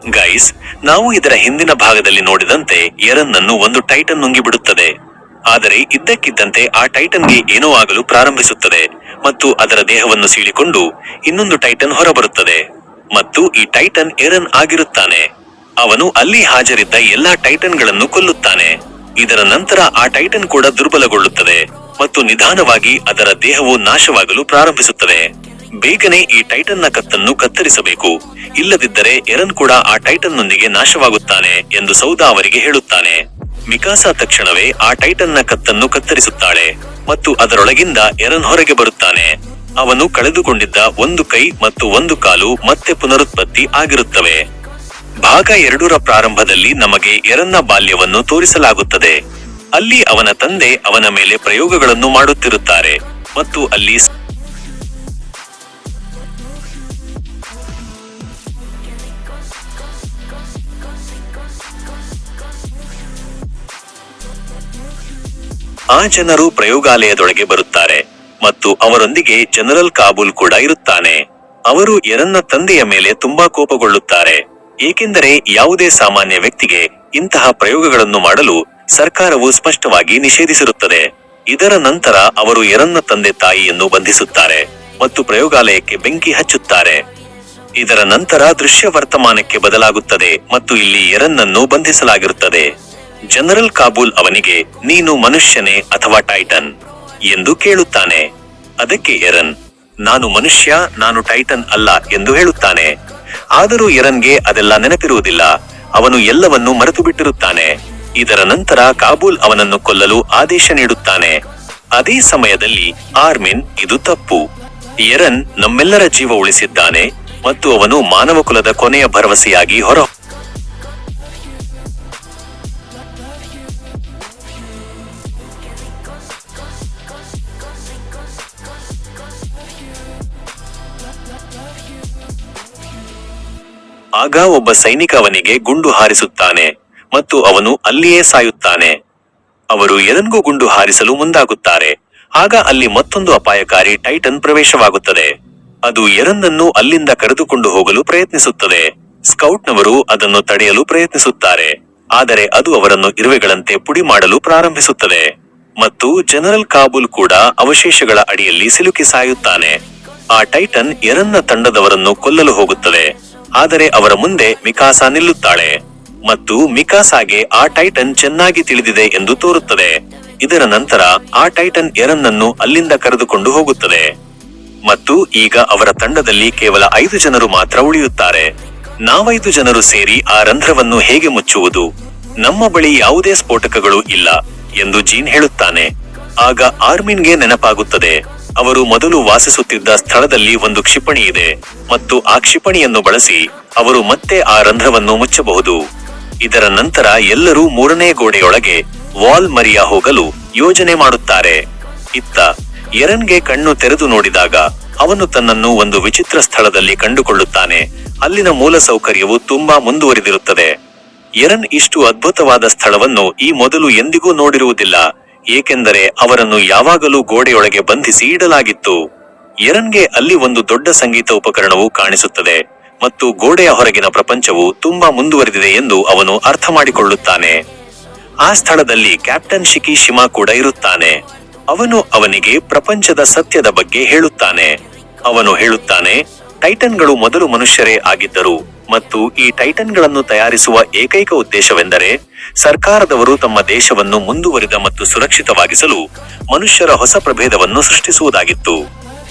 Guys, ನಾವು ಇದರ ಹಿಂದಿನ ಭಾಗದಲ್ಲಿ ನೋಡಿದಂತೆ ಎರನ್ ಅನ್ನು ಒಂದು ಟೈಟನ್ ನುಂಗಿಬಿಡುತ್ತದೆ. ಆದರೆ ಇದ್ದಕ್ಕಿದ್ದಂತೆ ಆ ಟೈಟನ್ಗೆ ಏನೋ ಆಗಲು ಪ್ರಾರಂಭಿಸುತ್ತದೆ ಮತ್ತು ಅದರ ದೇಹವನ್ನು ಸೀಳಿಕೊಂಡು ಇನ್ನೊಂದು ಟೈಟನ್ ಹೊರಬರುತ್ತದೆ ಮತ್ತು ಈ ಟೈಟನ್ ಎರನ್ ಆಗಿರುತ್ತಾನೆ. ಅವನು ಅಲ್ಲಿ ಹಾಜರಿದ್ದ ಎಲ್ಲಾ ಟೈಟನ್ಗಳನ್ನು ಕೊಲ್ಲುತ್ತಾನೆ. ಇದರ ನಂತರ ಆ ಟೈಟನ್ ಕೂಡ ದುರ್ಬಲಗೊಳ್ಳುತ್ತದೆ ಮತ್ತು ನಿಧಾನವಾಗಿ ಅದರ ದೇಹವು ನಾಶವಾಗಲು ಪ್ರಾರಂಭಿಸುತ್ತದೆ. ಬೇಗನೆ ಈ ಟೈಟನ್ನ ಕತ್ತನ್ನು ಕತ್ತರಿಸಬೇಕು, ಇಲ್ಲದಿದ್ದರೆ ಎರನ್ ಕೂಡ ಆ ಟೈಟನ್ ನೊಂದಿಗೆ ನಾಶವಾಗುತ್ತಾನೆ ಎಂದು ಸೌದಾ ಅವರಿಗೆ ಹೇಳುತ್ತಾನೆ. ಮಿಕಾಸಾ ತಕ್ಷಣವೇ ಆ ಟೈಟನ್ನ ಕತ್ತನ್ನು ಕತ್ತರಿಸುತ್ತಾಳೆ ಮತ್ತು ಅದರೊಳಗಿಂದ ಎರನ್ ಹೊರಗೆ ಬರುತ್ತಾನೆ. ಅವನು ಕಳೆದುಕೊಂಡಿದ್ದ ಒಂದು ಕೈ ಮತ್ತು ಒಂದು ಕಾಲು ಮತ್ತೆ ಪುನರುತ್ಪತ್ತಿ ಆಗಿರುತ್ತವೆ. ಭಾಗ 2ರ ಪ್ರಾರಂಭದಲ್ಲಿ ನಮಗೆ ಎರನ್ನ ಬಾಲ್ಯವನ್ನು ತೋರಿಸಲಾಗುತ್ತದೆ. ಅಲ್ಲಿ ಅವನ ತಂದೆ ಅವನ ಮೇಲೆ ಪ್ರಯೋಗಗಳನ್ನು ಮಾಡುತ್ತಿರುತ್ತಾರೆ ಮತ್ತು ಅಲ್ಲಿ ಆ ಜನರು ಪ್ರಯೋಗಾಲಯದೊಳಗೆ ಬರುತ್ತಾರೆ ಮತ್ತು ಅವರೊಂದಿಗೆ ಜನರಲ್ ಕಾಬೂಲ್ ಕೂಡ ಇರುತ್ತಾನೆ. ಅವರು ಎರನ್ನ ತಂದೆಯ ಮೇಲೆ ತುಂಬಾ ಕೋಪಗೊಳ್ಳುತ್ತಾರೆ, ಏಕೆಂದರೆ ಯಾವುದೇ ಸಾಮಾನ್ಯ ವ್ಯಕ್ತಿಗೆ ಇಂತಹ ಪ್ರಯೋಗಗಳನ್ನು ಮಾಡಲು ಸರ್ಕಾರವು ಸ್ಪಷ್ಟವಾಗಿ ನಿಷೇಧಿಸಿರುತ್ತದೆ. ಇದರ ನಂತರ ಅವರು ಎರನ್ನ ತಂದೆ ತಾಯಿಯನ್ನು ಬಂಧಿಸುತ್ತಾರೆ ಮತ್ತು ಪ್ರಯೋಗಾಲಯಕ್ಕೆ ಬೆಂಕಿ ಹಚ್ಚುತ್ತಾರೆ. ಇದರ ನಂತರ ದೃಶ್ಯ ವರ್ತಮಾನಕ್ಕೆ ಬದಲಾಗುತ್ತದೆ ಮತ್ತು ಇಲ್ಲಿ ಎರನ್ನನ್ನು ಬಂಧಿಸಲಾಗಿರುತ್ತದೆ. ಜನರಲ್ ಕಾಬೂಲ್ ಅವನಿಗೆ, ನೀನು ಮನುಷ್ಯನೇ ಅಥವಾ ಟೈಟನ್ ಎಂದು ಕೇಳುತ್ತಾನೆ. ಅದಕ್ಕೆ ಎರನ್, ನಾನು ಮನುಷ್ಯ, ನಾನು ಟೈಟನ್ ಅಲ್ಲ ಎಂದು ಹೇಳುತ್ತಾನೆ. ಆದರೂ ಎರನ್ಗೆ ಅದೆಲ್ಲ ನೆನಪಿರುವುದಿಲ್ಲ, ಅವನು ಎಲ್ಲವನ್ನೂ ಮರೆತು ಬಿಟ್ಟಿರುತ್ತಾನೆ. ಇದರ ನಂತರ ಕಾಬೂಲ್ ಅವನನ್ನು ಕೊಲ್ಲಲು ಆದೇಶ ನೀಡುತ್ತಾನೆ. ಅದೇ ಸಮಯದಲ್ಲಿ ಆರ್ಮಿನ್, ಇದು ತಪ್ಪು, ಎರನ್ ನಮ್ಮೆಲ್ಲರ ಜೀವ ಉಳಿಸಿದ್ದಾನೆ ಮತ್ತು ಅವನು ಮಾನವ ಕುಲದ ಕೊನೆಯ ಭರವಸೆಯಾಗಿ ಹೊರ ಆಗ ಒಬ್ಬ ಸೈನಿಕ ಅವನಿಗೆ ಗುಂಡು ಹಾರಿಸುತ್ತಾನೆ ಮತ್ತು ಅವನು ಅಲ್ಲಿಯೇ ಸಾಯುತ್ತಾನೆ. ಅವರು ಎರನ್ಗೂ ಗುಂಡು ಹಾರಿಸಲು ಮುಂದಾಗುತ್ತಾರೆ. ಆಗ ಅಲ್ಲಿ ಮತ್ತೊಂದು ಅಪಾಯಕಾರಿ ಟೈಟನ್ ಪ್ರವೇಶವಾಗುತ್ತದೆ. ಅದು ಎರನ್ನನ್ನು ಅಲ್ಲಿಂದ ಕರೆದುಕೊಂಡು ಹೋಗಲು ಪ್ರಯತ್ನಿಸುತ್ತದೆ. ಸ್ಕೌಟ್ನವರು ಅದನ್ನು ತಡೆಯಲು ಪ್ರಯತ್ನಿಸುತ್ತಾರೆ, ಆದರೆ ಅದು ಅವರನ್ನು ಇರುವೆಗಳಂತೆ ಪುಡಿ ಮಾಡಲು ಪ್ರಾರಂಭಿಸುತ್ತದೆ ಮತ್ತು ಜನರಲ್ ಕಾಬೂಲ್ ಕೂಡ ಅವಶೇಷಗಳ ಅಡಿಯಲ್ಲಿ ಸಿಲುಕಿ ಸಾಯುತ್ತಾನೆ. ಆ ಟೈಟನ್ ಎರನ್ನ ತಂಡದವರನ್ನು ಕೊಲ್ಲಲು ಹೋಗುತ್ತದೆ, ಆದರೆ ಅವರ ಮುಂದೆ ಮಿಕಾಸಾ ನಿಲ್ಲುತ್ತಾಳೆ ಮತ್ತು ಮಿಕಾಸಾಗೆ ಆ ಟೈಟನ್ ಚೆನ್ನಾಗಿ ತಿಳಿದಿದೆ ಎಂದು ತೋರುತ್ತದೆ. ಇದರ ನಂತರ ಆ ಟೈಟನ್ ಎರನ್ನನ್ನು ಅಲ್ಲಿಂದ ಕರೆದುಕೊಂಡು ಹೋಗುತ್ತದೆ ಮತ್ತು ಈಗ ಅವರ ತಂಡದಲ್ಲಿ ಕೇವಲ 5 ಜನರು ಮಾತ್ರ ಉಳಿಯುತ್ತಾರೆ. ನಾವೈದು ಜನರು ಸೇರಿ ಆ ರಂಧ್ರವನ್ನು ಹೇಗೆ ಮುಚ್ಚುವುದು? ನಮ್ಮ ಬಳಿ ಯಾವುದೇ ಸ್ಫೋಟಕಗಳು ಇಲ್ಲ ಎಂದು ಜೀನ್ ಹೇಳುತ್ತಾನೆ. ಆಗ ಆರ್ಮಿನ್ಗೆ ನೆನಪಾಗುತ್ತದೆ, ಅವರು ಮೊದಲು ವಾಸಿಸುತ್ತಿದ್ದ ಸ್ಥಳದಲ್ಲಿ ಒಂದು ಕ್ಷಿಪಣಿ ಇದೆ ಮತ್ತು ಆ ಕ್ಷಿಪಣಿಯನ್ನು ಬಳಸಿ ಅವರು ಮತ್ತೆ ಆ ರಂಧ್ರವನ್ನು ಮುಚ್ಚಬಹುದು. ಇದರ ನಂತರ ಎಲ್ಲರೂ 3ನೇ ಗೋಡೆಯೊಳಗೆ ವಾಲ್ ಮರಿಯಾ ಹೋಗಲು ಯೋಜನೆ ಮಾಡುತ್ತಾರೆ. ಇತ್ತ ಎರನ್ಗೆ ಕಣ್ಣು ತೆರೆದು ನೋಡಿದಾಗ ಅವನು ತನ್ನನ್ನು ಒಂದು ವಿಚಿತ್ರ ಸ್ಥಳದಲ್ಲಿ ಕಂಡುಕೊಳ್ಳುತ್ತಾನೆ. ಅಲ್ಲಿನ ಮೂಲ ಸೌಕರ್ಯವು ತುಂಬಾ ಮುಂದುವರಿದಿರುತ್ತದೆ. ಎರನ್ ಇಷ್ಟು ಅದ್ಭುತವಾದ ಸ್ಥಳವನ್ನು ಈ ಮೊದಲು ಎಂದಿಗೂ ನೋಡಿರುವುದಿಲ್ಲ, ಏಕೆಂದರೆ ಅವರನ್ನು ಯಾವಾಗಲೂ ಗೋಡೆಯೊಳಗೆ ಬಂಧಿಸಿ ಇಡಲಾಗಿತ್ತು. ಎರನ್ಗೆ ಅಲ್ಲಿ ಒಂದು ದೊಡ್ಡ ಸಂಗೀತ ಉಪಕರಣವು ಕಾಣಿಸುತ್ತದೆ ಮತ್ತು ಗೋಡೆಯ ಹೊರಗಿನ ಪ್ರಪಂಚವು ತುಂಬಾ ಮುಂದುವರಿದಿದೆ ಎಂದು ಅವನು ಅರ್ಥ ಮಾಡಿಕೊಳ್ಳುತ್ತಾನೆ. ಆ ಸ್ಥಳದಲ್ಲಿ ಕ್ಯಾಪ್ಟನ್ ಶಿಕಿಶಿಮಾ ಕೂಡ ಇರುತ್ತಾನೆ. ಅವನು ಅವನಿಗೆ ಪ್ರಪಂಚದ ಸತ್ಯದ ಬಗ್ಗೆ ಹೇಳುತ್ತಾನೆ. ಅವನು ಹೇಳುತ್ತಾನೆ, ಟೈಟನ್ಗಳು ಮೊದಲು ಮನುಷ್ಯರೇ ಆಗಿದ್ದರು ಮತ್ತು ಈ ಟೈಟನ್ಗಳನ್ನು ತಯಾರಿಸುವ ಏಕೈಕ ಉದ್ದೇಶವೆಂದರೆ ಸರ್ಕಾರದವರು ತಮ್ಮ ದೇಶವನ್ನು ಮುಂದುವರಿದ ಮತ್ತು ಸುರಕ್ಷಿತವಾಗಿಸಲು ಮನುಷ್ಯರ ಹೊಸ ಪ್ರಭೇದವನ್ನು ಸೃಷ್ಟಿಸುವುದಾಗಿತ್ತು.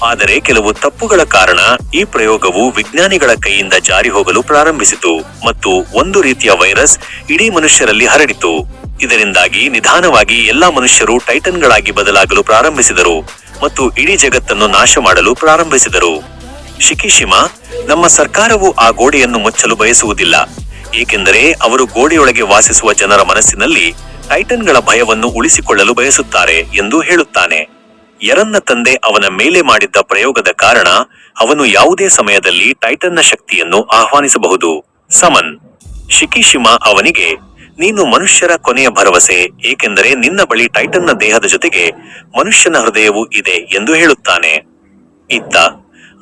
ಆದರೆ ಕೆಲವು ತಪ್ಪುಗಳ ಕಾರಣ ಈ ಪ್ರಯೋಗವು ವಿಜ್ಞಾನಿಗಳ ಕೈಯಿಂದ ಜಾರಿ ಹೋಗಲು ಪ್ರಾರಂಭಿಸಿತು ಮತ್ತು ಒಂದು ರೀತಿಯ ವೈರಸ್ ಇಡೀ ಮನುಷ್ಯರಲ್ಲಿ ಹರಡಿತು. ಇದರಿಂದಾಗಿ ನಿಧಾನವಾಗಿ ಎಲ್ಲಾ ಮನುಷ್ಯರು ಟೈಟನ್ಗಳಾಗಿ ಬದಲಾಗಲು ಪ್ರಾರಂಭಿಸಿದರು ಮತ್ತು ಇಡೀ ಜಗತ್ತನ್ನು ನಾಶ ಮಾಡಲು ಪ್ರಾರಂಭಿಸಿದರು. ಶಿಕಿಶಿಮಾ, ನಮ್ಮ ಸರ್ಕಾರವು ಆ ಗೋಡೆಯನ್ನು ಮುಚ್ಚಲು ಬಯಸುವುದಿಲ್ಲ, ಏಕೆಂದರೆ ಅವರು ಗೋಡೆಯೊಳಗೆ ವಾಸಿಸುವ ಜನರ ಮನಸ್ಸಿನಲ್ಲಿ ಟೈಟನ್ಗಳ ಭಯವನ್ನು ಉಳಿಸಿಕೊಳ್ಳಲು ಬಯಸುತ್ತಾರೆ ಎಂದು ಹೇಳುತ್ತಾನೆ. ಎರನ್ನ ತಂದೆ ಅವನ ಮೇಲೆ ಮಾಡಿದ್ದ ಪ್ರಯೋಗದ ಕಾರಣ ಅವನು ಯಾವುದೇ ಸಮಯದಲ್ಲಿ ಟೈಟನ್ನ ಶಕ್ತಿಯನ್ನು ಆಹ್ವಾನಿಸಬಹುದು. ಸಮನ್. ಶಿಕಿಶಿಮಾ ಅವನಿಗೆ, ನೀನು ಮನುಷ್ಯರ ಕೊನೆಯ ಭರವಸೆ, ಏಕೆಂದರೆ ನಿನ್ನ ಬಳಿ ಟೈಟನ್ನ ದೇಹದ ಜೊತೆಗೆ ಮನುಷ್ಯನ ಹೃದಯವೂ ಇದೆ ಎಂದು ಹೇಳುತ್ತಾನೆ. ಇತ್ತ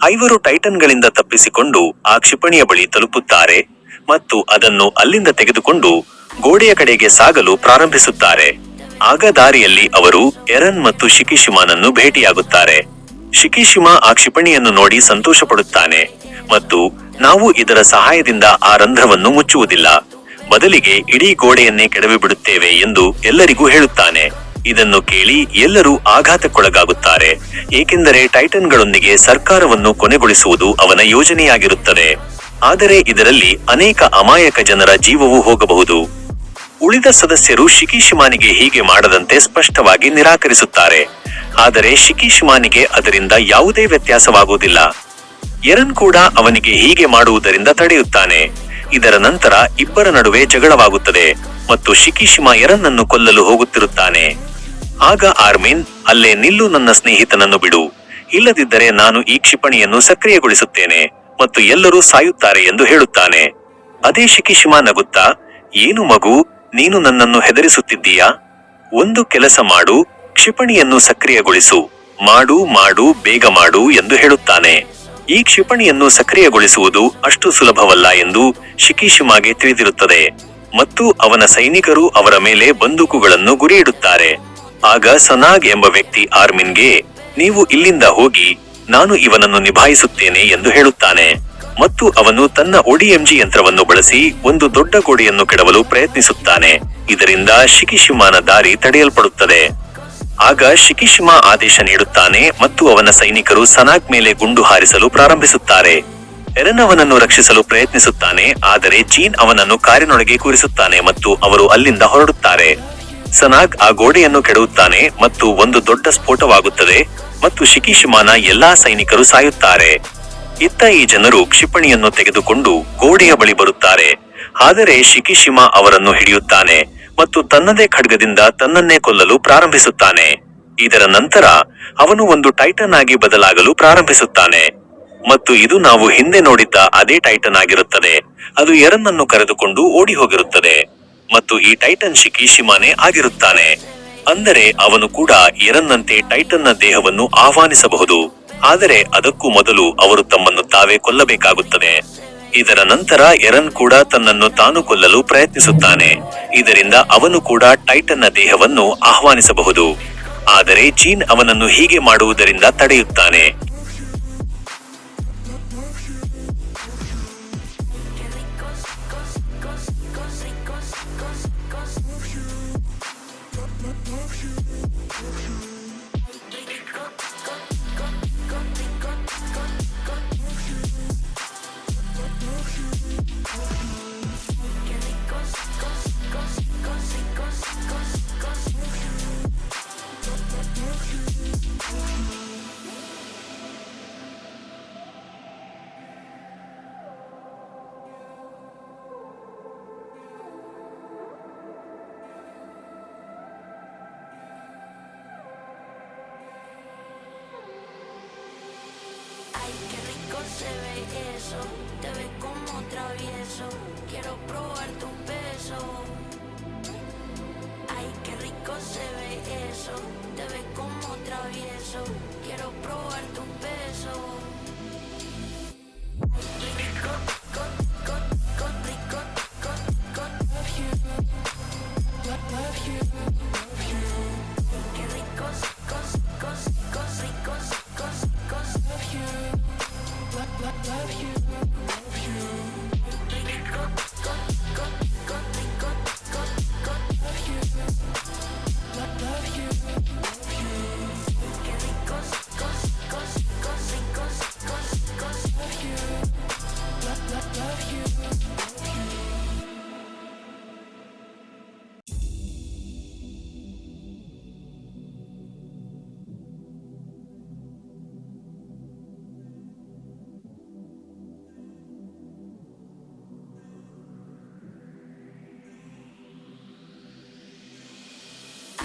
5 ಟೈಟನ್ಗಳಿಂದ ತಪ್ಪಿಸಿಕೊಂಡು ಆ ಕ್ಷಿಪಣಿಯ ಬಳಿ ತಲುಪುತ್ತಾರೆ ಮತ್ತು ಅದನ್ನು ಅಲ್ಲಿಂದ ತೆಗೆದುಕೊಂಡು ಗೋಡೆಯ ಕಡೆಗೆ ಸಾಗಲು ಪ್ರಾರಂಭಿಸುತ್ತಾರೆ. ಆಗ ದಾರಿಯಲ್ಲಿ ಅವರು ಎರನ್ ಮತ್ತು ಶಿಕಿಶಿಮಾನನ್ನು ಭೇಟಿಯಾಗುತ್ತಾರೆ. ಶಿಕಿಶಿಮಾ ಆ ಕ್ಷಿಪಣಿಯನ್ನು ನೋಡಿ ಸಂತೋಷ ಪಡುತ್ತಾನೆ ಮತ್ತು ನಾವು ಇದರ ಸಹಾಯದಿಂದ ಆ ರಂಧ್ರವನ್ನು ಮುಚ್ಚುವುದಿಲ್ಲ, ಬದಲಿಗೆ ಇಡೀ ಗೋಡೆಯನ್ನೇ ಕೆಡವಿ ಬಿಡುತ್ತೇವೆ ಎಂದು ಎಲ್ಲರಿಗೂ ಹೇಳುತ್ತಾನೆ. ಇದನ್ನು ಕೇಳಿ ಎಲ್ಲರೂ ಆಘಾತಕ್ಕೊಳಗಾಗುತ್ತಾರೆ, ಏಕೆಂದರೆ ಟೈಟನ್ಗಳೊಂದಿಗೆ ಸರ್ಕಾರವನ್ನು ಕೊನೆಗೊಳಿಸುವುದು ಅವನ ಯೋಜನೆಯಾಗಿರುತ್ತದೆ. ಆದರೆ ಇದರಲ್ಲಿ ಅನೇಕ ಅಮಾಯಕ ಜನರ ಜೀವವೂ ಹೋಗಬಹುದು. ಉಳಿದ ಸದಸ್ಯರು ಶಿಕಿಶಿಮಾನಿಗೆ ಹೀಗೆ ಮಾಡದಂತೆ ಸ್ಪಷ್ಟವಾಗಿ ನಿರಾಕರಿಸುತ್ತಾರೆ, ಆದರೆ ಶಿಕಿಶಿಮಾನಿಗೆ ಅದರಿಂದ ಯಾವುದೇ ವ್ಯತ್ಯಾಸವಾಗುವುದಿಲ್ಲ. ಎರನ್ ಕೂಡ ಅವನಿಗೆ ಹೀಗೆ ಮಾಡುವುದರಿಂದ ತಡೆಯುತ್ತಾನೆ. ಇದರ ನಂತರ ಇಬ್ಬರ ನಡುವೆ ಜಗಳವಾಗುತ್ತದೆ ಮತ್ತು ಶಿಕಿಶಿಮಾ ಎರನ್ ಅನ್ನು ಕೊಲ್ಲಲು ಹೋಗುತ್ತಿರುತ್ತಾನೆ. ಆಗ ಆರ್ಮಿನ್, ಅಲ್ಲೇ ನಿಲ್ಲು, ನನ್ನ ಸ್ನೇಹಿತನನ್ನು ಬಿಡು, ಇಲ್ಲದಿದ್ದರೆ ನಾನು ಈ ಕ್ಷಿಪಣಿಯನ್ನು ಸಕ್ರಿಯಗೊಳಿಸುತ್ತೇನೆ ಮತ್ತು ಎಲ್ಲರೂ ಸಾಯುತ್ತಾರೆ ಎಂದು ಹೇಳುತ್ತಾನೆ. ಅದೇ ಶಿಕಿಶಿಮಾ ನಗುತ್ತಾ, ಏನು ಮಗು, ನೀನು ನನ್ನನ್ನು ಹೆದರಿಸುತ್ತಿದ್ದೀಯಾ? ಒಂದು ಕೆಲಸ ಮಾಡು, ಕ್ಷಿಪಣಿಯನ್ನು ಸಕ್ರಿಯಗೊಳಿಸು, ಮಾಡು ಮಾಡು, ಬೇಗ ಮಾಡು ಎಂದು ಹೇಳುತ್ತಾನೆ. ಈ ಕ್ಷಿಪಣಿಯನ್ನು ಸಕ್ರಿಯಗೊಳಿಸುವುದು ಅಷ್ಟು ಸುಲಭವಲ್ಲ ಎಂದು ಶಿಕಿಶಿಮಾಗೆ ತಿಳಿದಿರುತ್ತದೆ ಮತ್ತು ಅವನ ಸೈನಿಕರು ಅವರ ಮೇಲೆ ಬಂದೂಕುಗಳನ್ನು ಗುರಿಯಿಡುತ್ತಾರೆ. ಆಗ ಸನಾಗ್ ಎಂಬ ವ್ಯಕ್ತಿ ಆರ್ಮಿನ್ಗೆ, ನೀವು ಇಲ್ಲಿಂದ ಹೋಗಿ, ನಾನು ಇವನನ್ನು ನಿಭಾಯಿಸುತ್ತೇನೆ ಎಂದು ಹೇಳುತ್ತಾನೆ ಮತ್ತು ಅವನು ತನ್ನ ODMG ಯಂತ್ರವನ್ನು ಬಳಸಿ ಒಂದು ದೊಡ್ಡ ಗೋಡೆಯನ್ನು ಕೆಡವಲು ಪ್ರಯತ್ನಿಸುತ್ತಾನೆ. ಇದರಿಂದ ಶಿಕಿಶಿಮಾನ ದಾರಿ ತಡೆಯಲ್ಪಡುತ್ತದೆ. ಆಗ ಶಿಕಿಶಿಮಾ ಆದೇಶ ನೀಡುತ್ತಾನೆ ಮತ್ತು ಅವನ ಸೈನಿಕರು ಸನಾಗ್ ಮೇಲೆ ಗುಂಡು ಹಾರಿಸಲು ಪ್ರಾರಂಭಿಸುತ್ತಾರೆ. ಎರನ್ ಅವನನ್ನು ರಕ್ಷಿಸಲು ಪ್ರಯತ್ನಿಸುತ್ತಾನೆ, ಆದರೆ ಜೀನ್ ಅವನನ್ನು ಕಾರಿನೊಳಗೆ ಕೂರಿಸುತ್ತಾನೆ ಮತ್ತು ಅವರು ಅಲ್ಲಿಂದ ಹೊರಡುತ್ತಾರೆ. ಸನಾಗ್ ಆ ಗೋಡೆಯನ್ನು ಕೆಡವುತ್ತಾನೆ ಮತ್ತು ಒಂದು ದೊಡ್ಡ ಸ್ಫೋಟವಾಗುತ್ತದೆ ಮತ್ತು ಶಿಕಿಶಿಮಾನ ಎಲ್ಲಾ ಸೈನಿಕರು ಸಾಯುತ್ತಾರೆ. ಇತ್ತ ಈ ಜನರು ಕ್ಷಿಪಣಿಯನ್ನು ತೆಗೆದುಕೊಂಡು ಗೋಡೆಯ ಬಳಿ ಬರುತ್ತಾರೆ, ಆದರೆ ಶಿಕಿಶಿಮಾ ಅವರನ್ನು ಹಿಡಿಯುತ್ತಾನೆ ಮತ್ತು ತನ್ನದೇ ಖಡ್ಗದಿಂದ ತನ್ನನ್ನೇ ಕೊಲ್ಲಲು ಪ್ರಾರಂಭಿಸುತ್ತಾನೆ. ಇದರ ನಂತರ ಅವನು ಒಂದು ಟೈಟನ್ ಆಗಿ ಬದಲಾಗಲು ಪ್ರಾರಂಭಿಸುತ್ತಾನೆ ಮತ್ತು ಇದು ನಾವು ಹಿಂದೆ ನೋಡಿದ್ದ ಅದೇ ಟೈಟನ್ ಆಗಿರುತ್ತದೆ. ಅದು ಎರನ್ ಅನ್ನು ಕರೆದುಕೊಂಡು ಓಡಿ ಹೋಗಿರುತ್ತದೆ ಮತ್ತು ಈ ಟೈಟನ್ ಶಿಕಿಶಿಮಾನೇ ಆಗಿರುತ್ತಾನೆ. ಅಂದರೆ ಅವನು ಕೂಡ ಎರನ್ನಂತೆ ಟೈಟನ್ನ ದೇಹವನ್ನು ಆಹ್ವಾನಿಸಬಹುದು, ಆದರೆ ಅದಕ್ಕೂ ಮೊದಲು ಅವರು ತಮ್ಮನ್ನು ತಾವೇ ಕೊಲ್ಲಬೇಕಾಗುತ್ತದೆ. ಇದರ ನಂತರ ಎರನ್ ಕೂಡ ತನ್ನನ್ನು ತಾನು ಕೊಲ್ಲಲು ಪ್ರಯತ್ನಿಸುತ್ತಾನೆ, ಇದರಿಂದ ಅವನು ಕೂಡ ಟೈಟನ್ನ ದೇಹವನ್ನು ಆಹ್ವಾನಿಸಬಹುದು. ಆದರೆ ಜೀನ್ ಅವನನ್ನು ಹೀಗೆ ಮಾಡುವುದರಿಂದ ತಡೆಯುತ್ತಾನೆ. Qué rico se ve eso, te ves como travieso, quiero probar tu beso. Ay, qué rico se ve eso, te ves como travieso, quiero probar tu beso. Rico, love you. Qué rico, love you.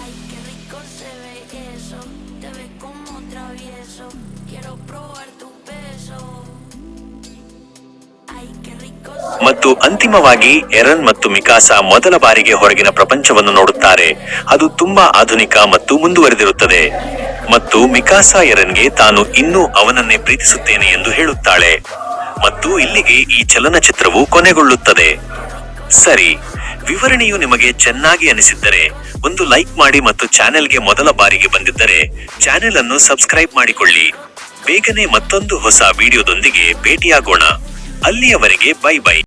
Ay, qué rico se ve eso, te ves como travieso, quiero probar tu beso. Ay, qué rico se ve. ಮತ್ತು ಅಂತಿಮವಾಗಿ error ಮತ್ತು ಮಿಕಾಸಾ ಮೊದಲ ಬಾರಿಗೆ ಹೊರಗಿನ ಪ್ರಪಂಚವನ್ನು ನೋಡುತ್ತಾರೆ. ಅದು ತುಂಬಾ ಆಧುನಿಕ ಮತ್ತು ಮುಂದುವರೆದಿರುತ್ತದೆ ಮತ್ತು ಮಿಕಾಸಾ ಎರನ್ಗೆ ತಾನು ಇನ್ನೂ ಅವನನ್ನೇ ಪ್ರೀತಿಸುತ್ತೇನೆ ಎಂದು ಹೇಳುತ್ತಾಳೆ. ಮತ್ತು ಇಲ್ಲಿಗೆ ಈ ಚಲನಚಿತ್ರವು ಕೊನೆಗೊಳ್ಳುತ್ತದೆ. ಸರಿ, ವಿವರಣೆಯು ನಿಮಗೆ ಚೆನ್ನಾಗಿ ಅನಿಸಿದ್ದರೆ ಒಂದು ಲೈಕ್ ಮಾಡಿ ಮತ್ತು ಚಾನೆಲ್ಗೆ ಮೊದಲ ಬಾರಿಗೆ ಬಂದಿದ್ದರೆ ಚಾನೆಲ್ ಅನ್ನು ಸಬ್ಸ್ಕ್ರೈಬ್ ಮಾಡಿಕೊಳ್ಳಿ. ಬೇಗನೆ ಮತ್ತೊಂದು ಹೊಸ ವಿಡಿಯೋದೊಂದಿಗೆ ಭೇಟಿಯಾಗೋಣ. ಅಲ್ಲಿಯವರೆಗೆ ಬೈ ಬೈ.